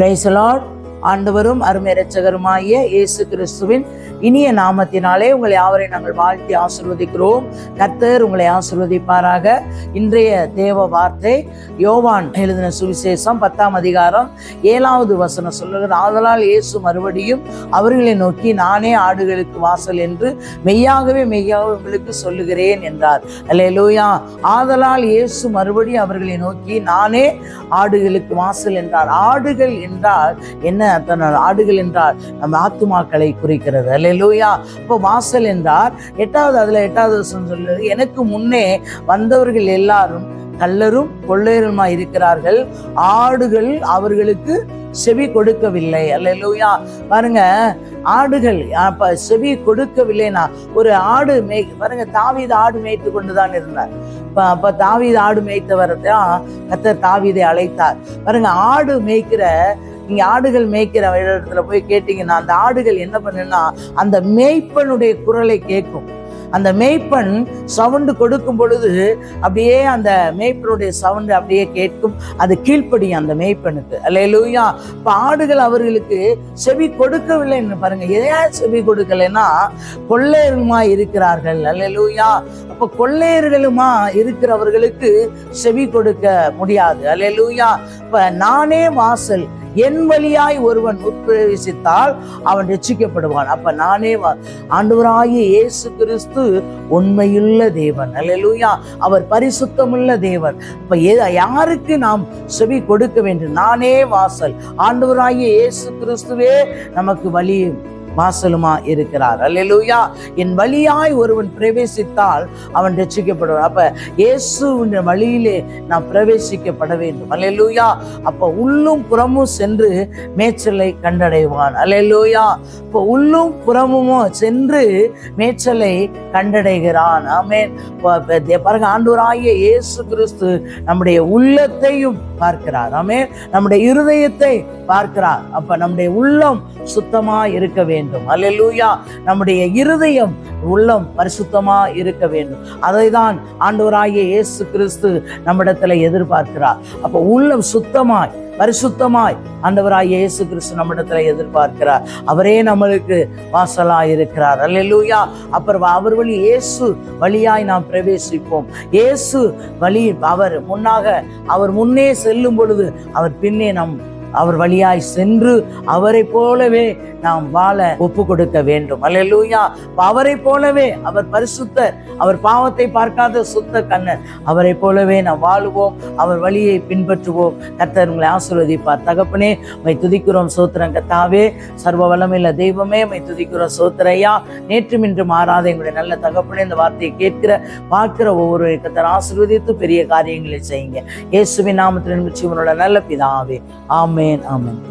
Praise the Lord. ஆண்டவரும் அருமை இரட்சகருமாகிய இயேசு கிறிஸ்துவின் இனிய நாமத்தினாலே உங்களை யாவரையும் நாங்கள் வாழ்த்தி ஆசீர்வதிக்கிறோம். கர்த்தர் உங்களை ஆசீர்வதிப்பாராக. இன்றைய தேவ வார்த்தை யோவான் எழுதின சுவிசேஷம் 10ஆம் அதிகாரம் 7வது வசனம் சொல்லுகிறது, ஆதலால் இயேசு மறுபடியும் அவர்களை நோக்கி, நானே ஆடுகளுக்கு வாசல் என்று மெய்யாகவே உங்களுக்கு சொல்லுகிறேன் என்றார். அல்லேலூயா. ஆதலால் இயேசு மறுபடியும் அவர்களை நோக்கி, நானே ஆடுகளுக்கு வாசல் என்றார். ஆடுகள் என்றால் என்ன அர்த்தம்? ஆடுகள் என்றால் நம்ம ஆத்துமாக்களை குறிக்கிறது. அல்லேலூயா. இப்போ வாசல் என்றார். 8வது வசனம் சொல்லுது, எனக்கு முன்னே வந்தவர்கள் எல்லாரும் கள்ளரும் கொள்ளையருமா இருக்கிறார்கள், ஆடுகள் அவர்களுக்கு செவி கொடுக்கவில்லை. அல்லேலூயா. பாருங்க, ஆடுகள் அப்ப செவி கொடுக்கவில்லைன்னா ஒரு ஆடு பாருங்க, தாவீது ஆடு மேய்த்து கொண்டுதான் இருந்தார். அப்ப தாவீது ஆடு மேய்த்தவர் தான் கர்த்தர் தாவீதை அழைத்தார். பாருங்க, ஆடு மேய்க்கிற நீங்க ஆடுகள் மேய்க்கிற இடத்துல போய் கேட்டீங்கன்னா அந்த ஆடுகள் என்ன பண்ணுன்னா அந்த மேய்ப்பனுடைய குரலை கேட்கும். அந்த மேய்ப்பன் சவுண்டு கொடுக்கும் பொழுது அப்படியே அந்த மேய்ப்பனுடைய சவுண்டு அப்படியே கேட்கும். அது கீழ்ப்படியும் அந்த மேய்ப்பனுக்கு. அல்லேலூயா. இப்போ ஆடுகள் அவர்களுக்கு செவி கொடுக்கவில்லைன்னு பாருங்க. ஏன் செவி கொடுக்கலைன்னா கொள்ளையருமா இருக்கிறார்கள். அல்லேலூயா. அப்போ கொள்ளையர்களுமா இருக்கிறவர்களுக்கு செவி கொடுக்க முடியாது. அல்லேலூயா. இப்ப நானே வாசல், என் வழியாய் ஒருவன் உட்பிரவேசித்தால் அவன் ரட்சிக்கப்படுவான். அப்ப நானே ஆண்டவராகிய இயேசு கிறிஸ்து உண்மையுள்ள தேவன். அல்லேலூயா. அவர் பரிசுத்தமுள்ள தேவன். இப்ப யாருக்கு நாம் செவி கொடுக்க வேண்டும்? நானே வாசல். ஆண்டவராகிய இயேசு கிறிஸ்துவே நமக்கு வழி வாசலுமா இருக்கிறார். அல்லேலூயா. என் வழியாய் ஒருவன் பிரவேசித்தால் அவன் ரட்சிக்கப்படுவான். அப்ப இயேசுவின் வழியிலே நாம் பிரவேசிக்கப்பட வேண்டும். அல்லேலூயா. அப்ப உள்ளும் புறமும் சென்று மேய்ச்சலை கண்டடைவான். அல்லேலூயா. இப்போ உள்ளும் புறமும் சென்று மேய்ச்சலை கண்டடைகிறான். ஆமென். பாருங்க, ஆண்டவராகிய இயேசு கிறிஸ்து நம்முடைய உள்ளத்தையும் பார்க்கிறார். ஆமென். நம்முடைய இருதயத்தை பார்க்கிறார். அப்ப நம்முடைய உள்ளம் சுத்தமா இருக்க வேண்டும். அல்லேலூயா. நம்முடைய இருதயம் உள்ளம் பரிசுத்தமா இருக்க வேண்டும். அதை தான் ஆண்டவராகிய இயேசு கிறிஸ்து நம்மிடத்துல எதிர்பார்க்கிறார். அப்ப உள்ளம் சுத்தமாய் பரிசுத்தமாய் ஆண்டவராகிய இயேசு கிறிஸ்து நம்மிடத்துல எதிர்பார்க்கிறார். அவரே நம்மளுக்கு வாசலாய் இருக்கிறார். அல்லேலூயா. அப்புறம் அவர் வழி இயேசு வழியாய் நாம் பிரவேசிப்போம். இயேசு வழி அவர் முன்னே செல்லும் பொழுது அவர் பின்னே அவர் வழியாய் சென்று அவரை போலவே நாம் வாழ ஒப்பு கொடுக்க வேண்டும். அல்லேலூயா. அவரை போலவே, அவர் பரிசுத்தர், அவர் பாவத்தை பார்க்காத சுத்த கண்ணர், அவரை போலவே நாம் வாழுவோம், அவர் வழியை பின்பற்றுவோம். கர்த்தர் உங்களை ஆசீர்வதிப்பார். தகப்பனே, உம்மை துதிக்கிறோம், சோத்திரம். கர்த்தாவே, சர்வ வல்லமையுள்ள தெய்வமே, உம்மை துதிக்கிறோம், சோத்திரையா. நேற்றும் இன்று மாறாத எங்களுடைய நல்ல தகப்பனே, இந்த வார்த்தையை பார்க்கிற ஒவ்வொரு கர்த்தர் ஆசீர்வதித்து பெரிய காரியங்களை செய்யுங்க. இயேசுவின் நாமத்தில் ஜீவனுள்ள நல்ல பிதாவே. ஆமென். ஆமென்.